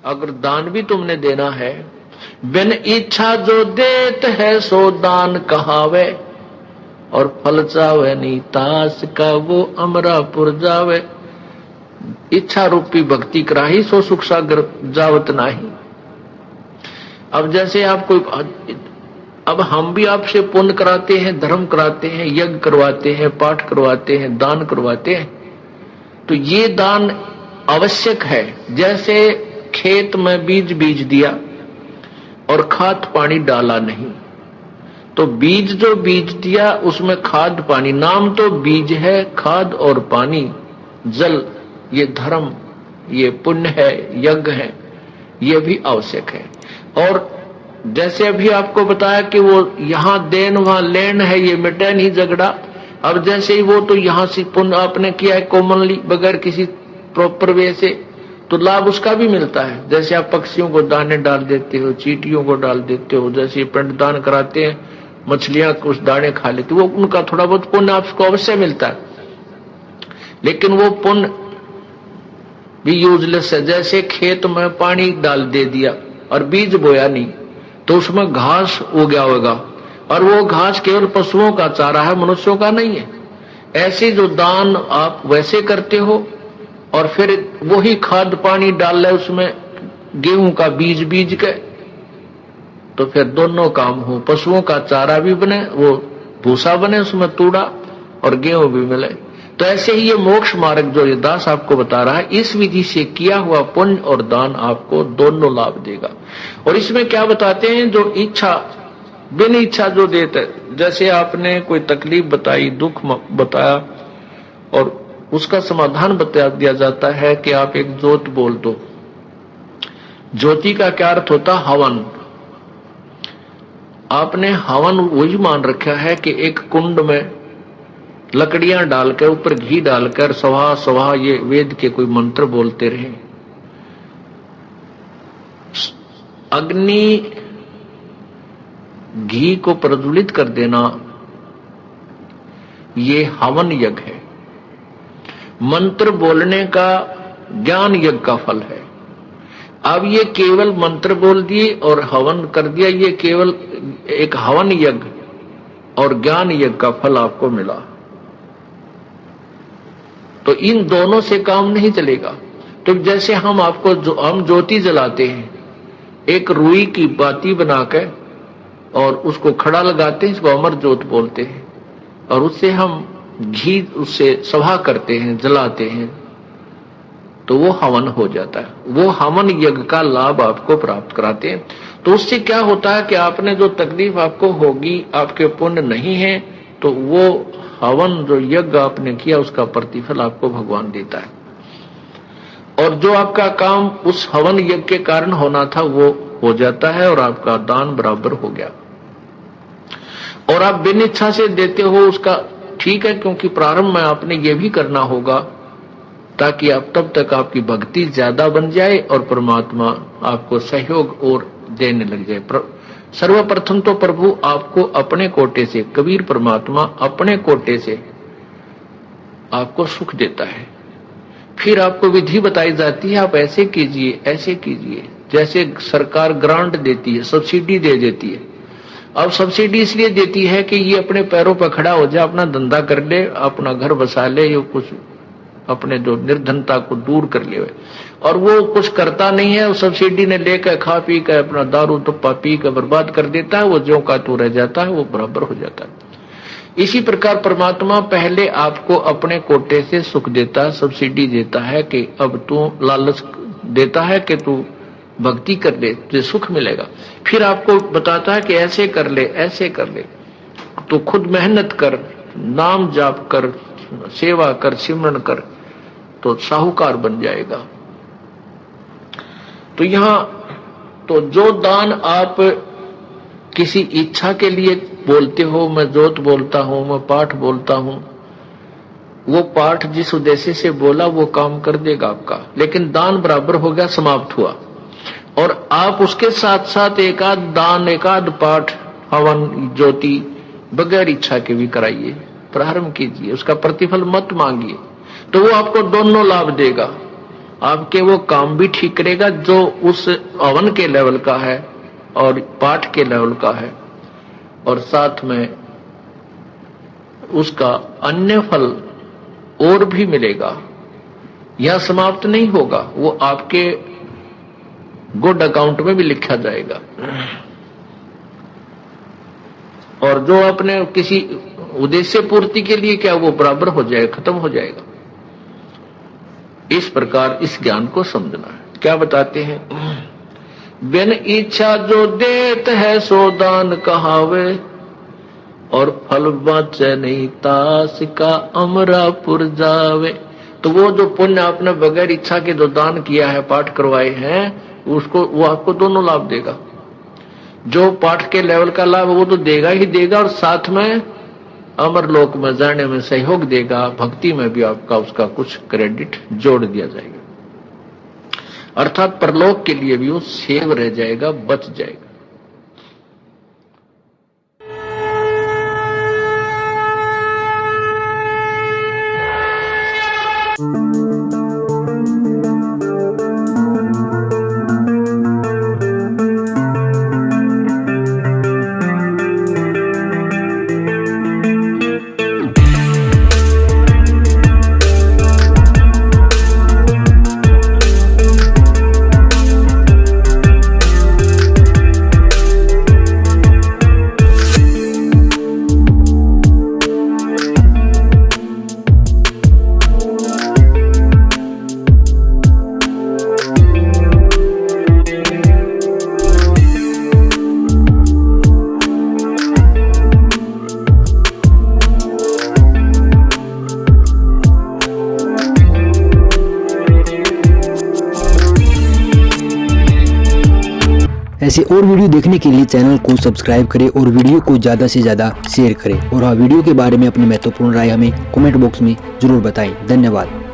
अगर दान भी तुमने देना है, बिन इच्छा जो देत है सो दान कहावे, और फल चावे नहीं तास का वो अमरापुर जावे। इच्छा रूपी भक्ति कराही सो सुख सागर जावत नाही। अब जैसे आप कोई, अब हम भी आपसे पुण्य कराते हैं, धर्म कराते हैं, यज्ञ करवाते हैं, पाठ करवाते हैं, दान करवाते हैं, तो ये दान आवश्यक है। जैसे खेत में बीज बीज दिया और खाद पानी डाला नहीं, तो बीज जो बीज दिया उसमें खाद पानी, नाम तो बीज है, खाद और पानी जल, ये धर्म, ये पुण्य है, यज्ञ है, ये भी आवश्यक है। और जैसे अभी आपको बताया कि वो यहां देन वहां लेन है, ये मिटे नहीं झगड़ा। अब जैसे ही वो तो यहां से पुण्य आपने किया है कॉमनली, बगैर किसी प्रॉपर वे से, तो लाभ उसका भी मिलता है। जैसे आप पक्षियों को दाने डाल देते हो, चींटियों को डाल देते हो, जैसे पिंडदान कराते हैं, मछलियां कुछ दाने खा लेती, वो उनका थोड़ा बहुत पुण्य आपको अवश्य मिलता है, लेकिन वो पुण्य भी यूजलेस है। जैसे खेत में पानी डाल दे दिया और बीज बोया नहीं, तो उसमें घास उगा होगा, और वो घास केवल पशुओं का चारा है, मनुष्यों का नहीं है। ऐसे जो दान आप वैसे करते हो, और फिर वही खाद पानी डाल ले उसमें, गेहूं का बीज बीज के, तो फिर दोनों काम हो, पशुओं का चारा भी बने, वो भूसा बने उसमें तूड़ा, और गेहूं भी मिले। तो ऐसे ही ये मोक्ष मार्ग जो ये दास आपको बता रहा है, इस विधि से किया हुआ पुण्य और दान आपको दोनों लाभ देगा। और इसमें क्या बताते हैं, जो इच्छा बिन इच्छा जो देते, जैसे आपने कोई तकलीफ बताई, दुख बताया, और उसका समाधान बता दिया जाता है कि आप एक जोत बोल दो। ज्योति का क्या अर्थ होता? हवन। आपने हवन वही मान रखा है कि एक कुंड में लकड़ियां डालकर, ऊपर घी डालकर स्वाहा स्वाहा ये वेद के कोई मंत्र बोलते रहे। अग्नि घी को प्रज्वलित कर देना, ये हवन यज्ञ है। मंत्र बोलने का ज्ञान यज्ञ का फल है। अब ये केवल मंत्र बोल दिए और हवन कर दिया, ये केवल एक हवन यज्ञ और ज्ञान यज्ञ का फल आपको मिला। तो इन दोनों से काम नहीं चलेगा। तो जैसे हम आपको हम ज्योति जलाते हैं, एक रुई की बाती बनाकर और उसको खड़ा लगाते हैं, इसको अमर ज्योत बोलते हैं, और उससे हम घी उससे सभा करते हैं, जलाते हैं, तो वो हवन हो जाता है। वो हवन यज्ञ का लाभ आपको प्राप्त कराते हैं। तो उससे क्या होता है कि आपने जो तकलीफ आपको होगी, आपके पुण्य नहीं है, तो वो हवन जो यज्ञ आपने किया उसका प्रतिफल आपको भगवान देता है। और जो आपका काम उस हवन यज्ञ के कारण होना था वो हो जाता है, और आपका दान बराबर हो गया। और आप बिन इच्छा से देते हो उसका ठीक है, क्योंकि प्रारंभ में आपने ये भी करना होगा ताकि आप तब तक आपकी भक्ति ज्यादा बन जाए और परमात्मा आपको सहयोग और देने लग जाए। सर्वप्रथम तो प्रभु आपको अपने कोटे से, कबीर परमात्मा अपने कोटे से आपको सुख देता है। फिर आपको विधि बताई जाती है, आप ऐसे कीजिए, ऐसे कीजिए। जैसे सरकार ग्रांट देती है, सब्सिडी दे देती है। अब सब्सिडी इसलिए देती है कि ये अपने पैरों पर खड़ा हो जाए, अपना धंधा कर ले, अपना घर बसा ले, ये कुछ अपने जो निर्धनता को दूर कर ले। और वो कुछ करता नहीं है, उस सब्सिडी ने लेकर खा पी कर अपना दारू तुप्पा पी कर बर्बाद कर देता है, वो ज्यों का त्यों रह जाता है, वो बराबर हो जाता है। इसी प्रकार परमात्मा पहले आपको अपने कोटे से सुख देता है, सब्सिडी देता है कि अब तू लालच देता है कि तू भक्ति कर ले, तुझे सुख मिलेगा। फिर आपको बताता है कि ऐसे कर ले, ऐसे कर ले, तो खुद मेहनत कर, नाम जाप कर, सेवा कर, सिमरन कर, तो साहूकार बन जाएगा। तो यहां तो जो दान आप किसी इच्छा के लिए बोलते हो, मैं जोत बोलता हूं, मैं पाठ बोलता हूं, वो पाठ जिस उद्देश्य से बोला वो काम कर देगा आपका, लेकिन दान बराबर हो गया, समाप्त हुआ। और आप उसके साथ साथ एक आध दान, एक आध पाठ, हवन, ज्योति बगैर इच्छा के भी कराइए, प्रारंभ कीजिए, उसका प्रतिफल मत मांगिए, तो वो आपको दोनों लाभ देगा। आपके वो काम भी ठीक करेगा जो उस हवन के लेवल का है और पाठ के लेवल का है, और साथ में उसका अन्य फल और भी मिलेगा। यह समाप्त नहीं होगा, वो आपके गुड अकाउंट में भी लिखा जाएगा। और जो अपने किसी उद्देश्य पूर्ति के लिए क्या वो बराबर हो जाएगा, खत्म हो जाएगा। इस प्रकार इस ज्ञान को समझना है। क्या बताते हैं? बिन इच्छा जो देत है सो दान कहावे, और फल बाचे नहीं तास का अमरापुर जावे। तो वो जो पुण्य आपने बगैर इच्छा के जो दान किया है, पाठ करवाए हैं, उसको वो आपको दोनों लाभ देगा। जो पाठ के लेवल का लाभ वो तो देगा ही देगा, और साथ में अमर लोक में जाने में सहयोग देगा। भक्ति में भी आपका उसका कुछ क्रेडिट जोड़ दिया जाएगा, अर्थात परलोक के लिए भी वो सेव रह जाएगा, बच जाएगा। ऐसे और वीडियो देखने के लिए चैनल को सब्सक्राइब करें और वीडियो को ज़्यादा से ज़्यादा शेयर करें। और हाँ, वीडियो के बारे में अपनी महत्वपूर्ण राय हमें कमेंट बॉक्स में जरूर बताएं। धन्यवाद।